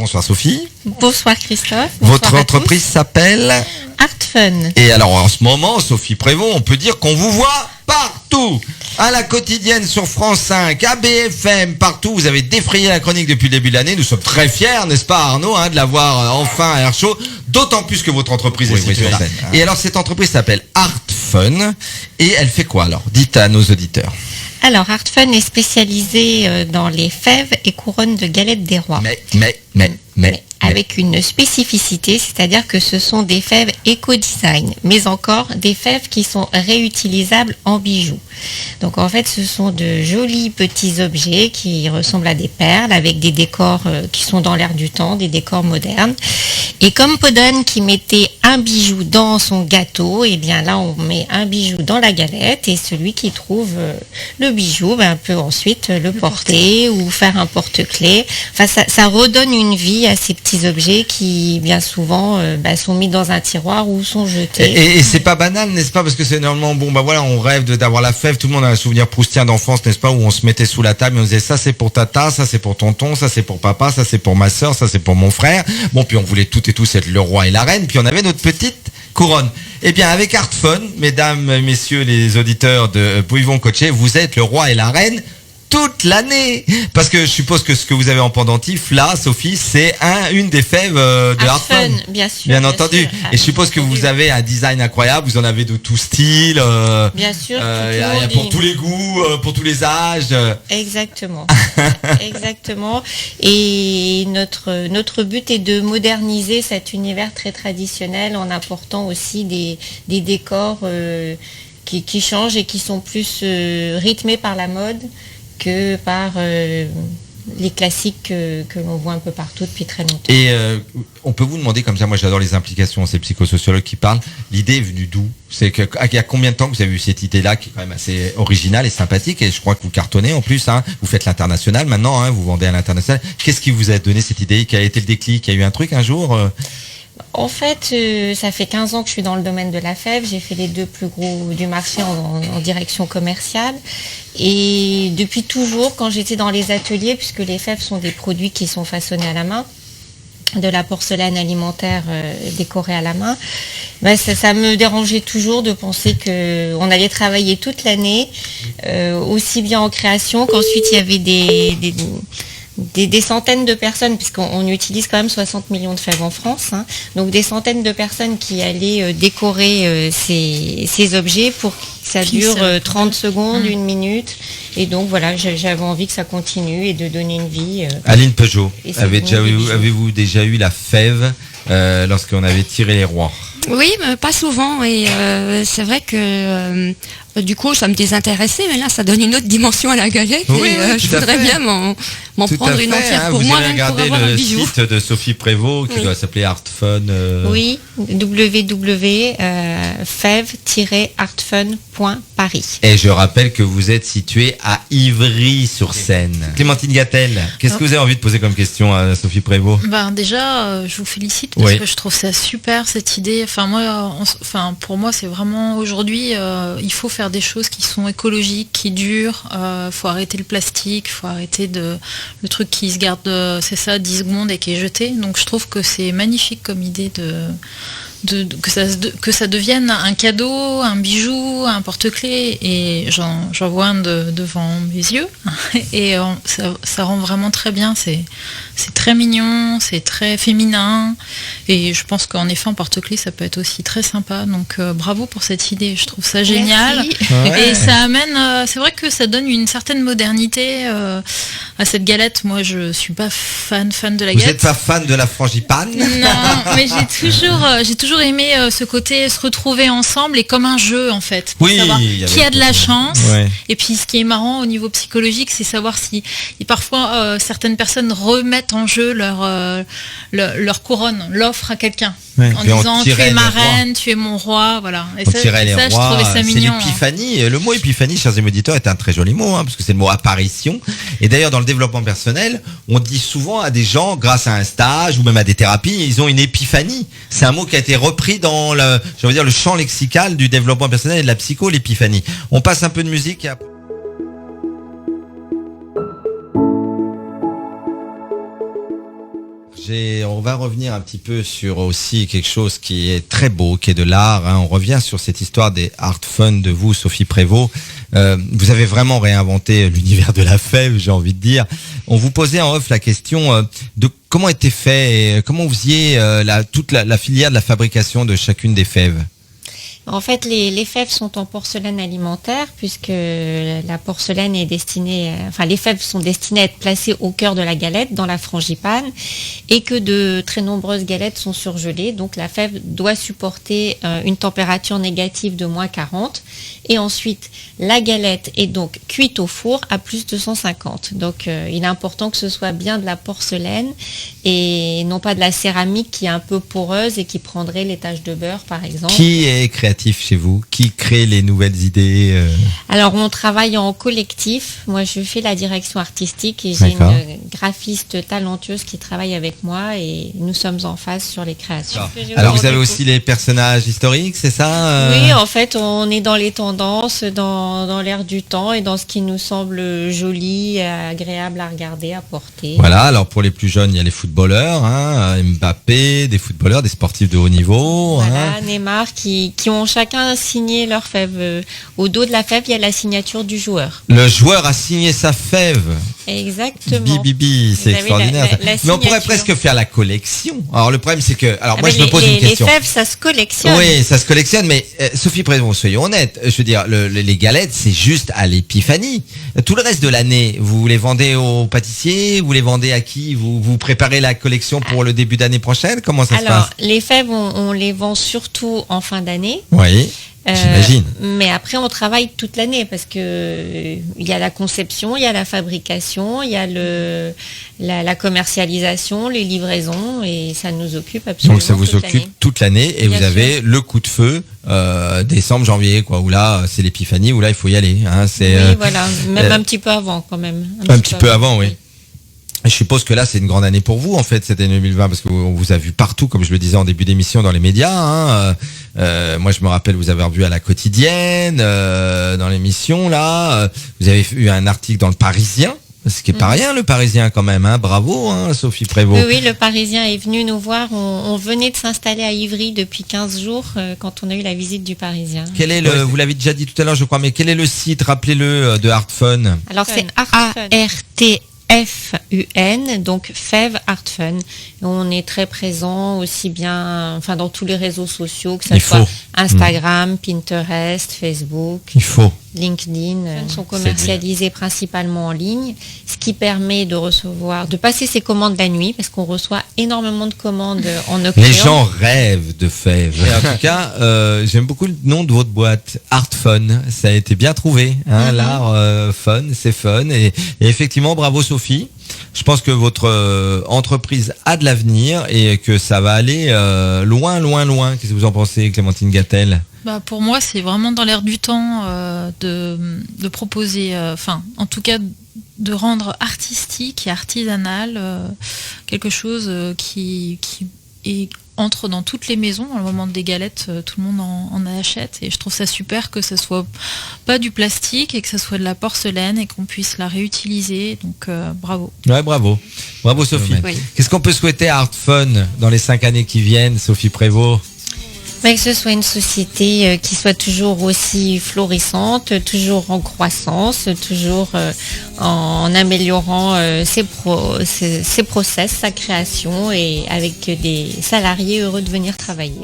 Bonsoir Sophie. Bonsoir Christophe. Votre entreprise s'appelle Artfun. Et alors en ce moment, Sophie Prévost, on peut dire qu'on vous voit partout. À la quotidienne sur France 5, à BFM, partout. Vous avez défrayé la chronique depuis le début de l'année. Nous sommes très fiers, n'est-ce pas Arnaud, de l'avoir enfin à Air Show. D'autant plus que votre entreprise est située là. Et alors cette entreprise s'appelle Artfun. Et elle fait quoi alors? Dites à nos auditeurs. Alors Artfun est spécialisé dans les fèves et couronnes de galettes des rois. Mais avec une spécificité, c'est-à-dire que ce sont des fèves éco-design, mais encore des fèves qui sont réutilisables en bijoux. Donc en fait, ce sont de jolis petits objets qui ressemblent à des perles avec des décors qui sont dans l'air du temps, des décors modernes. Et comme Podane qui mettait un bijou dans son gâteau, et bien là on met un bijou dans la galette et celui qui trouve le bijou peut ensuite le porter ou faire un porte-clés. Enfin ça redonne une vie à ces petits objets qui bien souvent sont mis dans un tiroir ou sont jetés. Et c'est pas banal, n'est-ce pas? Parce que c'est normalement on rêve d'avoir la fève. Tout le monde a un souvenir proustien d'enfance, n'est-ce pas, où on se mettait sous la table et on disait ça c'est pour tata, ça c'est pour tonton, ça c'est pour papa, ça c'est pour ma soeur, ça c'est pour mon frère. Bon, puis on voulait toutes et tous être le roi et la reine, puis on avait notre petite couronne. Eh bien, avec Artfun, mesdames, messieurs les auditeurs de Pouillevon Coaché, vous êtes le roi et la reine toute l'année. Parce que je suppose que ce que vous avez en pendentif, là, Sophie, c'est une des fèves de Artfun. Bien sûr. Bien entendu. Sûr. Et je suppose que vous avez un design incroyable, vous en avez de tout style. Bien sûr. Pour tous les goûts, pour tous les âges. Exactement. Exactement. Et notre but est de moderniser cet univers très traditionnel en apportant aussi des décors qui changent et qui sont plus rythmés par la mode que par les classiques que l'on voit un peu partout depuis très longtemps. Et on peut vous demander comme ça, moi j'adore les implications, c'est psychosociologues qui parlent, l'idée est venue d'où? C'est qu'il y a combien de temps que vous avez eu cette idée-là qui est quand même assez originale et sympathique, et je crois que vous cartonnez en plus, vous faites l'international maintenant, vous vendez à l'international. Qu'est-ce qui vous a donné cette idée? Quel a été le déclic? Il y a eu un truc un jour En fait, ça fait 15 ans que je suis dans le domaine de la fève. J'ai fait les 2 plus gros du marché en direction commerciale. Et depuis toujours, quand j'étais dans les ateliers, puisque les fèves sont des produits qui sont façonnés à la main, de la porcelaine alimentaire décorée à la main, ça me dérangeait toujours de penser qu'on allait travailler toute l'année, aussi bien en création qu'ensuite il y avait des centaines de personnes, puisqu'on utilise quand même 60 millions de fèves en France, donc des centaines de personnes qui allaient décorer ces objets pour que ça dure 30 secondes, 1 minute. Et donc voilà, j'avais envie que ça continue et de donner une vie. Aline Peugeot, avez-vous déjà eu la fève lorsqu'on avait tiré les rois? Oui, mais pas souvent. Et c'est vrai que du coup, ça me désintéressait, mais là, ça donne une autre dimension à la galette. Oui, et je voudrais bien m'en prendre une entière pour moi, même pour avoir un bijou. Vous avez regardé le site de Sophie Prévost qui doit s'appeler Artfun. Oui, www.fève-artfun.paris. Et je rappelle que vous êtes situé à Ivry-sur-Seine. Clémentine Gattel, qu'est-ce que vous avez envie de poser comme question à Sophie Prévost? Déjà, je vous félicite parce que je trouve ça super cette idée. Pour moi, c'est vraiment aujourd'hui, il faut faire des choses qui sont écologiques, qui durent. Faut arrêter le plastique, faut arrêter le truc qui se garde, 10 secondes et qui est jeté. Donc je trouve que c'est magnifique comme idée que ça devienne un cadeau, un bijou, un porte-clés, et j'en vois un devant mes yeux et ça rend vraiment très bien, c'est très mignon, c'est très féminin, et je pense qu'en effet en porte-clés ça peut être aussi très sympa, donc bravo pour cette idée, je trouve ça génial. Et ça amène, c'est vrai que ça donne une certaine modernité à cette galette. Moi je suis pas fan de la galette. Vous n'êtes pas fan de la frangipane? Non, mais j'ai toujours aimé ce côté se retrouver ensemble et comme un jeu en fait, pour savoir qui a de la chance. Et puis ce qui est marrant au niveau psychologique, c'est savoir si parfois certaines personnes remettent en jeu leur couronne, l'offrent à quelqu'un en disant tu es ma reine, tu es mon roi, voilà. Et ça, je trouvais ça mignon. C'est l'épiphanie. Le mot épiphanie, chers auditeurs, est un très joli mot, parce que c'est le mot apparition. Et d'ailleurs, dans le développement personnel, on dit souvent à des gens, grâce à un stage ou même à des thérapies, ils ont une épiphanie. C'est un mot qui a été repris dans le champ lexical du développement personnel et de la psycho, l'épiphanie. On passe un peu de musique et après... On va revenir un petit peu sur aussi quelque chose qui est très beau, qui est de l'art. Hein. On revient sur cette histoire des Art Fun de vous, Sophie Prévost. Vous avez vraiment réinventé l'univers de la fève, j'ai envie de dire. On vous posait en off la question de comment était fait et comment vous faisiez toute la filière de la fabrication de chacune des fèves. En fait, les fèves sont en porcelaine alimentaire puisque la porcelaine est destinée, les fèves sont destinées à être placées au cœur de la galette, dans la frangipane, et que de très nombreuses galettes sont surgelées. Donc la fève doit supporter une température négative de -40. Et ensuite, la galette est donc cuite au four à plus de 150. Donc il est important que ce soit bien de la porcelaine et non pas de la céramique qui est un peu poreuse et qui prendrait les taches de beurre, par exemple. Qui est créatif chez vous? Qui crée les nouvelles idées Alors, on travaille en collectif. Moi, je fais la direction artistique et j'ai une graphiste talentueuse qui travaille avec moi et nous sommes en phase sur les créations. Alors, vous avez aussi les personnages historiques, c'est ça Oui, en fait, on est dans les tendances, dans l'air du temps et dans ce qui nous semble joli, agréable à regarder, à porter. Voilà, alors pour les plus jeunes, il y a les footballeurs, hein, Mbappé, des footballeurs, des sportifs de haut niveau. Voilà, Neymar, qui ont chacun signé leur fève. Au dos de la fève, il y a la signature du joueur. Le joueur a signé sa fève. Exactement. Bibi, c'est extraordinaire. Mais on pourrait presque faire la collection. Alors le problème, c'est que... Alors moi, je me pose une question. Les fèves, ça se collectionne. Oui, ça se collectionne, mais Sophie Prévost, soyons honnêtes. Je veux dire, les galettes, c'est juste à l'épiphanie. Tout le reste de l'année, vous les vendez aux pâtissiers? Vous les vendez à qui? Vous préparez la collection pour le début d'année prochaine? Comment ça se passe? Alors, les fèves, on les vend surtout en fin d'année. Oui, j'imagine. Mais après, on travaille toute l'année parce que il y a la conception, il y a la fabrication, il y a la commercialisation, les livraisons et ça nous occupe absolument. Donc ça vous occupe toute l'année et vous avez le coup de feu décembre, janvier, quoi. Où là, c'est l'épiphanie, où là, il faut y aller. Hein, oui, voilà, même un petit peu avant quand même. Un petit peu avant, oui. Je suppose que là, c'est une grande année pour vous, en fait, cette année 2020, parce qu'on vous a vu partout, comme je le disais en début d'émission, dans les médias. Hein. Moi, je me rappelle vous avoir vu à la quotidienne, dans l'émission, là. Vous avez eu un article dans le Parisien, ce qui est pas rien, le Parisien, quand même. Hein. Bravo, hein, Sophie Prévost. Oui, le Parisien est venu nous voir. On venait de s'installer à Ivry depuis 15 jours, quand on a eu la visite du Parisien. Quel est vous l'avez déjà dit tout à l'heure, je crois, mais quel est le site, rappelez-le, de Art Fun? Alors, c'est ARTFUN, donc Fève Art Fun. On est très présent aussi bien, dans tous les réseaux sociaux, que ce soit Instagram, Pinterest, Facebook. LinkedIn sont commercialisés principalement en ligne, ce qui permet de passer ses commandes la nuit, parce qu'on reçoit énormément de commandes en nocturne. Les gens rêvent de fèves. En tout cas, j'aime beaucoup le nom de votre boîte, Art Fun. Ça a été bien trouvé, hein, l'art fun, c'est fun. Et effectivement, bravo Sophie. Je pense que votre entreprise a de l'avenir et que ça va aller loin, loin, loin. Qu'est-ce que vous en pensez, Clémentine Gattel? Pour moi, c'est vraiment dans l'air du temps de proposer, en tout cas, de rendre artistique et artisanal quelque chose qui entre dans toutes les maisons. Au moment des galettes, tout le monde en achète et je trouve ça super que ce soit pas du plastique et que ce soit de la porcelaine et qu'on puisse la réutiliser. Donc bravo. Ouais, bravo Sophie. Oui. Qu'est-ce qu'on peut souhaiter à Art Fun dans les 5 années qui viennent, Sophie Prévost? Que ce soit une société qui soit toujours aussi florissante, toujours en croissance, toujours en améliorant ses process, sa création et avec des salariés heureux de venir travailler.